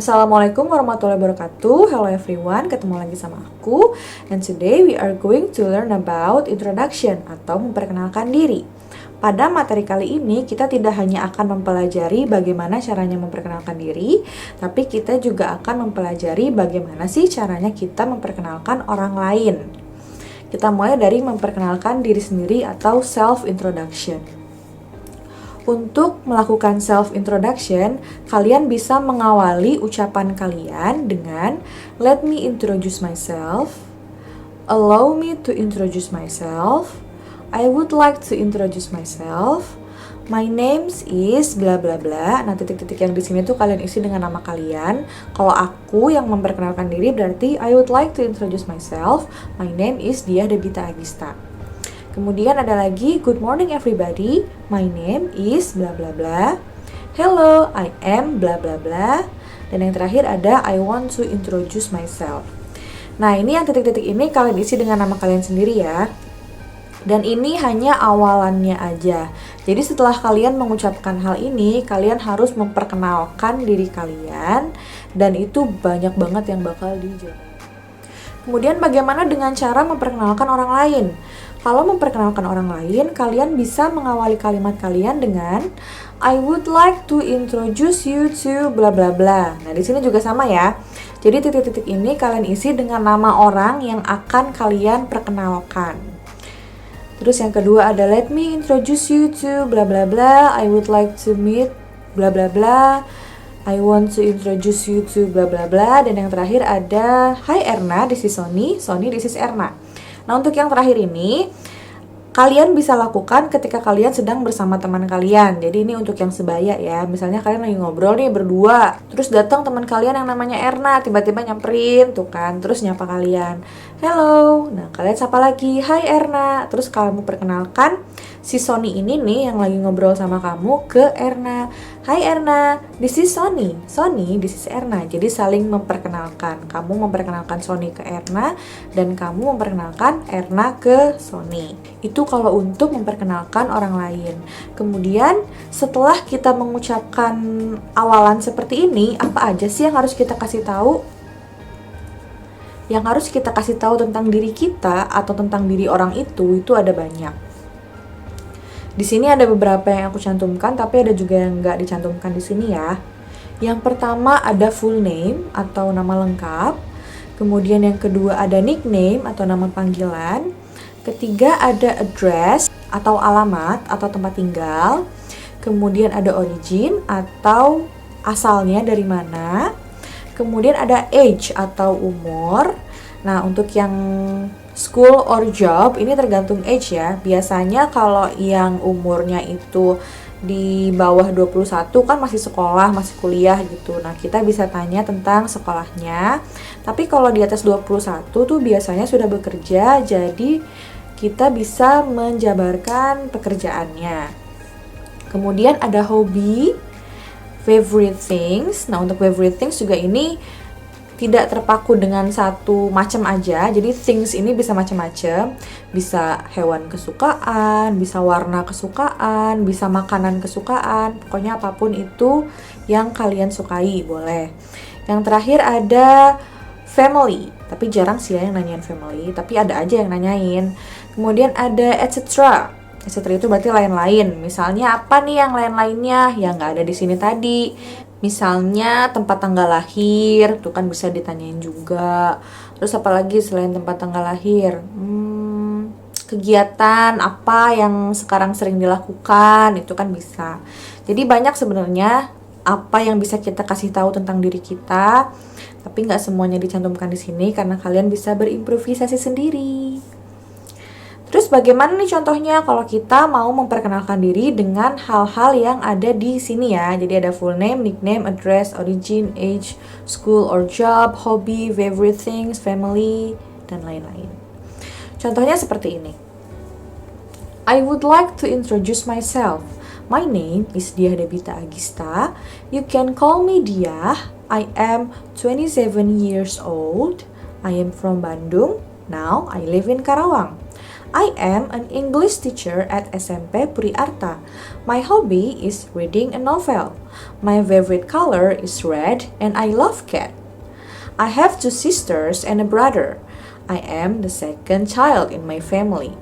Assalamualaikum warahmatullahi wabarakatuh. Hello everyone, ketemu lagi sama aku. And today we are going to learn about introduction atau memperkenalkan diri. Pada materi kali ini kita tidak hanya akan mempelajari bagaimana caranya memperkenalkan diri, tapi kita juga akan mempelajari bagaimana sih caranya kita memperkenalkan orang lain. Kita mulai dari memperkenalkan diri sendiri atau self-introduction. Untuk melakukan self-introduction, kalian bisa mengawali ucapan kalian dengan let me introduce myself, allow me to introduce myself, I would like to introduce myself, my name is bla bla bla. Nah, titik-titik yang di sini tuh kalian isi dengan nama kalian. Kalau aku yang memperkenalkan diri berarti I would like to introduce myself, my name is Diah Debita Agista. Kemudian ada lagi, good morning everybody, my name is bla bla bla. Hello, I am bla bla bla. Dan yang terakhir ada, I want to introduce myself. Nah, ini yang titik-titik ini kalian isi dengan nama kalian sendiri ya. Dan ini hanya awalannya aja. Jadi setelah kalian mengucapkan hal ini, kalian harus memperkenalkan diri kalian. Dan itu banyak banget yang bakal dijawab. Kemudian bagaimana dengan cara memperkenalkan orang lain? Kalau memperkenalkan orang lain, kalian bisa mengawali kalimat kalian dengan I would like to introduce you to bla bla bla. Nah, di sini juga sama ya. Jadi titik-titik ini kalian isi dengan nama orang yang akan kalian perkenalkan. Terus yang kedua ada let me introduce you to bla bla bla. I would like to meet bla bla bla. I want to introduce you to bla bla bla. Dan yang terakhir ada Hi Erna, this is Sony, this is Erna. Nah, untuk yang terakhir ini kalian bisa lakukan ketika kalian sedang bersama teman kalian. Jadi ini untuk yang sebaya ya. Misalnya kalian lagi ngobrol nih berdua, terus datang teman kalian yang namanya Erna, tiba-tiba nyamperin tuh kan, terus nyapa kalian, hello. Nah, kalian sapa lagi, Hai Erna. Terus kamu perkenalkan si Sony ini nih yang lagi ngobrol sama kamu ke Erna. Hai Erna, this is Sony, this is Erna. Jadi saling memperkenalkan. Kamu memperkenalkan Sony ke Erna dan kamu memperkenalkan Erna ke Sony. Itu kalau untuk memperkenalkan orang lain. Kemudian setelah kita mengucapkan awalan seperti ini, apa aja sih yang harus kita kasih tahu? Yang harus kita kasih tahu tentang diri kita atau tentang diri orang itu ada banyak. Di sini ada beberapa yang aku cantumkan, tapi ada juga yang nggak dicantumkan di sini ya. Yang pertama ada full name atau nama lengkap. Kemudian yang kedua ada nickname atau nama panggilan. Ketiga ada address atau alamat atau tempat tinggal. Kemudian ada origin atau asalnya dari mana. Kemudian ada age atau umur. Nah, untuk yang school or job ini tergantung age ya. Biasanya kalau yang umurnya itu di bawah 21 kan masih sekolah, masih kuliah gitu. Nah, kita bisa tanya tentang sekolahnya. Tapi kalau di atas 21 tuh biasanya sudah bekerja, jadi kita bisa menjabarkan pekerjaannya. Kemudian ada hobi, favorite things. Nah, untuk favorite things juga ini tidak terpaku dengan satu macam aja. Jadi things ini bisa macam-macam. Bisa hewan kesukaan, bisa warna kesukaan, bisa makanan kesukaan. Pokoknya apapun itu yang kalian sukai boleh. Yang terakhir ada family. Tapi jarang sih ya yang nanyain family, tapi ada aja yang nanyain. Kemudian ada etc. Etc itu berarti lain-lain. Misalnya apa nih yang lain-lainnya yang nggak ada di sini tadi? Misalnya tempat tanggal lahir, tuh kan bisa ditanyain juga. Terus apalagi selain tempat tanggal lahir? Kegiatan apa yang sekarang sering dilakukan, itu kan bisa. Jadi banyak sebenarnya apa yang bisa kita kasih tahu tentang diri kita, tapi nggak semuanya dicantumkan di sini karena kalian bisa berimprovisasi sendiri. Terus bagaimana nih contohnya kalau kita mau memperkenalkan diri dengan hal-hal yang ada di sini ya. Jadi ada full name, nickname, address, origin, age, school or job, hobby, favorite things, family, dan lain-lain. Contohnya seperti ini. I would like to introduce myself. My name is Diah Debita Agista. You can call me Diah. I am 27 years old. I am from Bandung. Now I live in Karawang. I am an English teacher at SMP Puri Arta. My hobby is reading a novel. My favorite color is red and I love cat. I have 2 sisters and a brother. I am the second child in my family.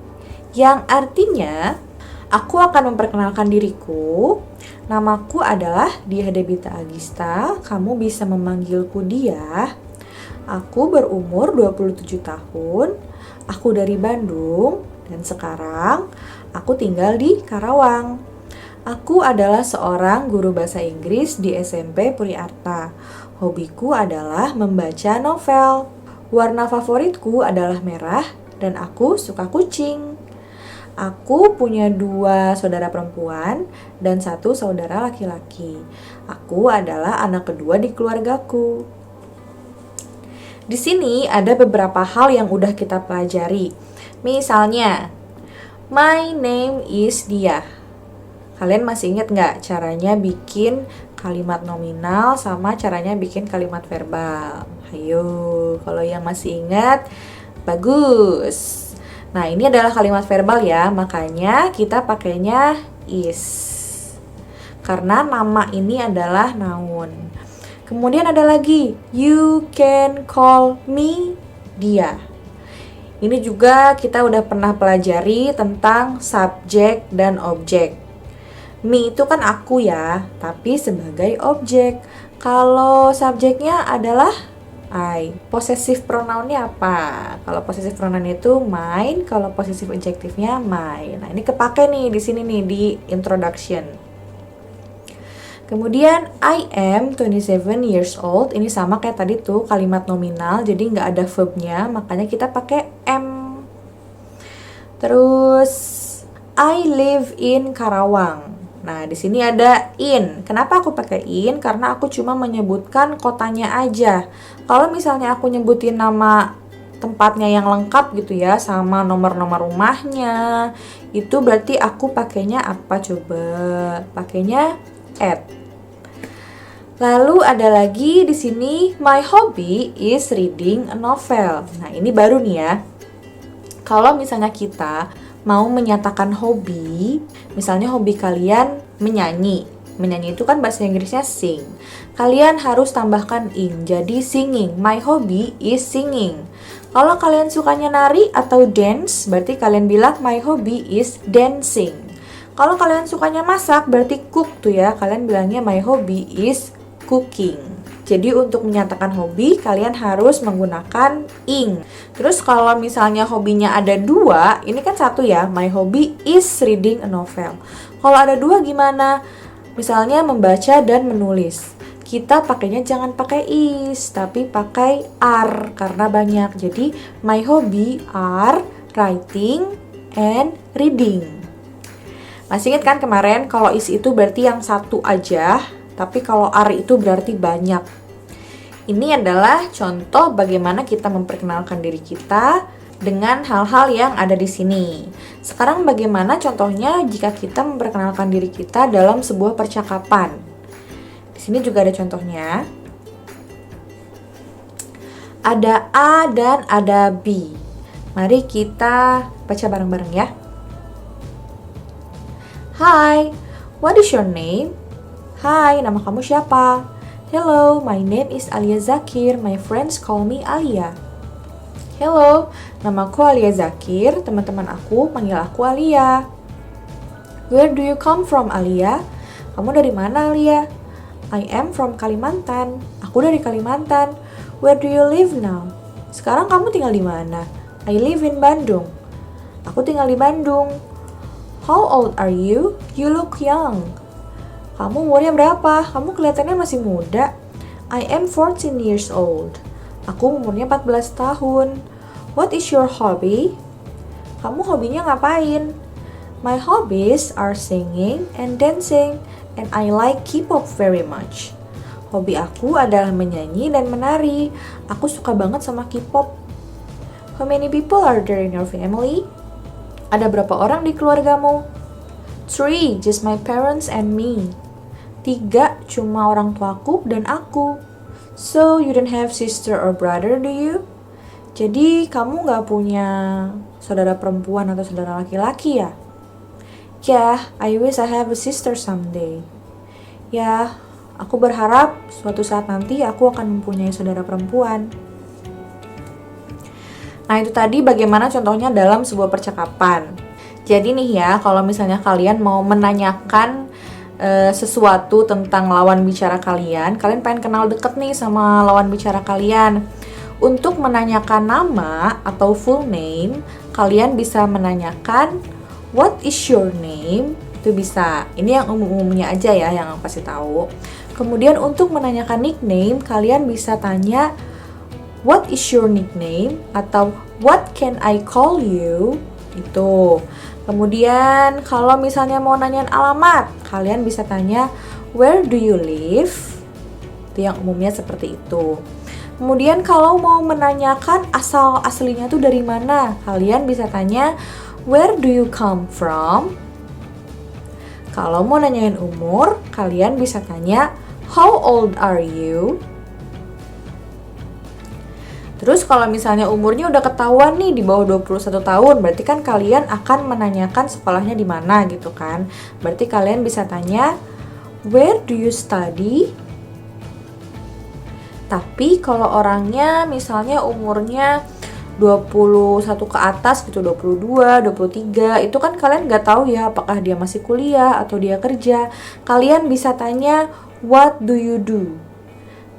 Yang artinya, aku akan memperkenalkan diriku. Namaku adalah Dia Debita Agista. Kamu bisa memanggilku Dia. Aku berumur 27 tahun. Aku dari Bandung dan sekarang aku tinggal di Karawang. Aku adalah seorang guru bahasa Inggris di SMP Puri Arta. Hobiku adalah membaca novel. Warna favoritku adalah merah dan aku suka kucing. Aku punya 2 saudara perempuan dan 1 saudara laki-laki. Aku adalah anak kedua di keluargaku. Di sini ada beberapa hal yang udah kita pelajari. Misalnya, my name is Dia. Kalian masih ingat nggak caranya bikin kalimat nominal sama caranya bikin kalimat verbal? Ayo, kalau yang masih ingat, bagus. Nah, ini adalah kalimat verbal ya, makanya kita pakainya is. Karena nama ini adalah noun. Kemudian ada lagi, you can call me Dia. Ini juga kita udah pernah pelajari tentang subjek dan objek. Me itu kan aku ya, tapi sebagai objek. Kalau subjeknya adalah I. Possessive pronounnya apa? Kalau possessive pronoun itu mine, kalau possessive adjectivenya my. Nah, ini kepake nih di sini nih di introduction. Kemudian I am 27 years old. Ini sama kayak tadi tuh kalimat nominal, jadi nggak ada verbnya, makanya kita pakai am. Terus I live in Karawang. Nah, di sini ada in. Kenapa aku pakai in? Karena aku cuma menyebutkan kotanya aja. Kalau misalnya aku nyebutin nama tempatnya yang lengkap gitu ya, sama nomor-nomor rumahnya, itu berarti aku pakainya apa coba? Pakainya at. Lalu ada lagi di sini, my hobby is reading a novel. Nah, ini baru nih ya. Kalau misalnya kita mau menyatakan hobi, misalnya hobi kalian menyanyi. Menyanyi itu kan bahasa Inggrisnya sing. Kalian harus tambahkan ing, jadi singing. My hobby is singing. Kalau kalian sukanya nari atau dance, berarti kalian bilang my hobby is dancing. Kalau kalian sukanya masak, berarti cook tuh ya. Kalian bilangnya my hobby is cooking. Jadi untuk menyatakan hobi, kalian harus menggunakan ing. Terus kalau misalnya hobinya ada 2, ini kan 1 ya, my hobby is reading a novel. Kalau ada 2 gimana? Misalnya membaca dan menulis. Kita pakainya jangan pakai is, tapi pakai are, karena banyak. Jadi my hobby are writing and reading. Masih ingat kan kemarin kalau is itu berarti yang 1 aja, tapi kalau are itu berarti banyak. Ini adalah contoh bagaimana kita memperkenalkan diri kita dengan hal-hal yang ada di sini. Sekarang bagaimana contohnya jika kita memperkenalkan diri kita dalam sebuah percakapan? Di sini juga ada contohnya. Ada A dan ada B. Mari kita baca bareng-bareng ya. Hi, what is your name? Hai, nama kamu siapa? Hello, my name is Alia Zakir. My friends call me Alia. Hello, namaku Alia Zakir. Teman-teman aku panggil aku Alia. Where do you come from, Alia? Kamu dari mana, Alia? I am from Kalimantan. Aku dari Kalimantan. Where do you live now? Sekarang kamu tinggal di mana? I live in Bandung. Aku tinggal di Bandung. How old are you? You look young. Kamu umurnya berapa? Kamu kelihatannya masih muda. I am 14 years old. Aku umurnya 14 tahun. What is your hobby? Kamu hobinya ngapain? My hobbies are singing and dancing, and I like K-pop very much. Hobi aku adalah menyanyi dan menari. Aku suka banget sama K-pop. How many people are there in your family? Ada berapa orang di keluargamu? 3, just my parents and me. 3, cuma orang tuaku dan aku. So, you don't have sister or brother, do you? Jadi, kamu gak punya saudara perempuan atau saudara laki-laki ya? Yeah, I wish I have a sister someday. Ya, aku berharap suatu saat nanti aku akan mempunyai saudara perempuan. Nah, itu tadi bagaimana contohnya dalam sebuah percakapan. Jadi nih ya, kalau misalnya kalian mau menanyakan sesuatu tentang lawan bicara kalian pengen kenal deket nih sama lawan bicara kalian. Untuk menanyakan nama atau full name, kalian bisa menanyakan what is your name? Itu bisa. Ini yang umum-umumnya aja ya yang aku kasih tahu. Kemudian untuk menanyakan nickname, kalian bisa tanya what is your nickname atau what can I call you? Itu. Kemudian kalau misalnya mau nanyain alamat, kalian bisa tanya where do you live? Itu yang umumnya seperti itu. Kemudian kalau mau menanyakan asal aslinya tuh dari mana, kalian bisa tanya where do you come from? Kalau mau nanyain umur, kalian bisa tanya how old are you? Terus kalau misalnya umurnya udah ketahuan nih di bawah 21 tahun, berarti kan kalian akan menanyakan sekolahnya di mana gitu kan. Berarti kalian bisa tanya, where do you study? Tapi kalau orangnya misalnya umurnya 21 ke atas gitu, 22, 23, itu kan kalian nggak tahu ya apakah dia masih kuliah atau dia kerja. Kalian bisa tanya, what do you do?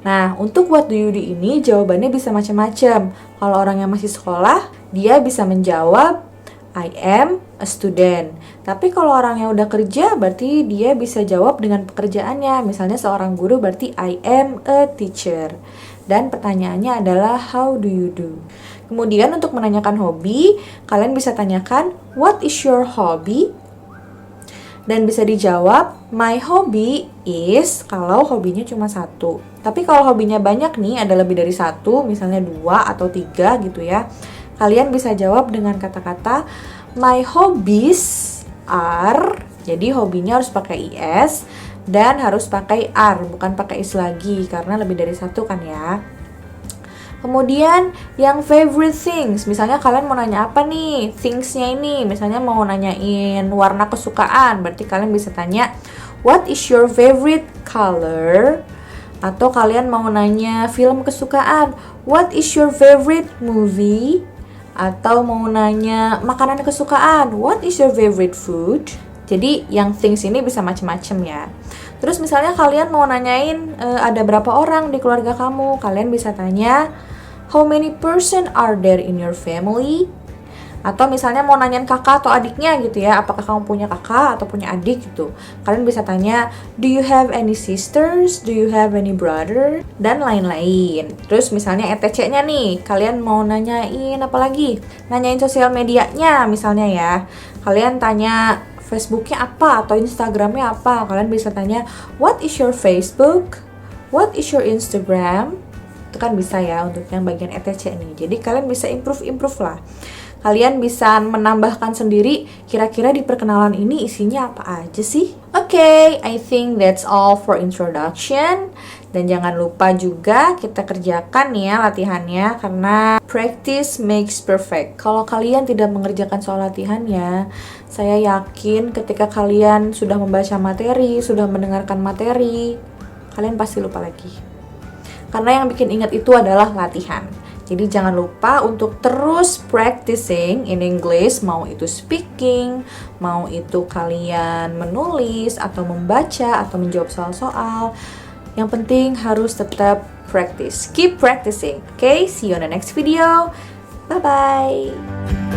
Nah, untuk what do you do ini jawabannya bisa macam-macam. Kalau orang yang masih sekolah, dia bisa menjawab I am a student. Tapi kalau orang yang udah kerja, berarti dia bisa jawab dengan pekerjaannya. Misalnya seorang guru berarti I am a teacher. Dan pertanyaannya adalah how do you do? Kemudian untuk menanyakan hobi, kalian bisa tanyakan what is your hobby? Dan bisa dijawab, my hobby is, kalau hobinya cuma satu. Tapi kalau hobinya banyak nih, ada lebih dari satu, misalnya 2 atau 3 gitu ya. Kalian bisa jawab dengan kata-kata, my hobbies are, jadi hobinya harus pakai is, dan harus pakai are, bukan pakai is lagi, karena lebih dari satu kan ya. Kemudian yang favorite things, misalnya kalian mau nanya apa nih, thingsnya ini, misalnya mau nanyain warna kesukaan, berarti kalian bisa tanya, what is your favorite color? Atau kalian mau nanya film kesukaan, what is your favorite movie? Atau mau nanya makanan kesukaan, what is your favorite food? Jadi yang things ini bisa macam-macam ya. Terus misalnya kalian mau nanyain ada berapa orang di keluarga kamu, kalian bisa tanya, how many person are there in your family? Atau misalnya mau nanyain kakak atau adiknya gitu ya, apakah kamu punya kakak atau punya adik gitu. Kalian bisa tanya, do you have any sisters? Do you have any brother? Dan lain-lain. Terus misalnya ETC-nya nih, kalian mau nanyain apa lagi? Nanyain sosial medianya misalnya ya. Kalian tanya Facebooknya apa atau Instagramnya apa. Kalian bisa tanya, what is your Facebook? What is your Instagram? Itu kan bisa ya untuk yang bagian ETC nih. Jadi kalian bisa improve lah. Kalian bisa menambahkan sendiri kira-kira di perkenalan ini isinya apa aja sih? Oke, I think that's all for introduction. Dan jangan lupa juga kita kerjakan ya latihannya, karena practice makes perfect. Kalau kalian tidak mengerjakan soal latihannya, saya yakin ketika kalian sudah membaca materi, sudah mendengarkan materi, kalian pasti lupa lagi. Karena yang bikin ingat itu adalah latihan. Jadi jangan lupa untuk terus practicing in English, mau itu speaking, mau itu kalian menulis atau membaca atau menjawab soal-soal. Yang penting harus tetap practice. Keep practicing. Okay, see you on the next video. Bye-bye.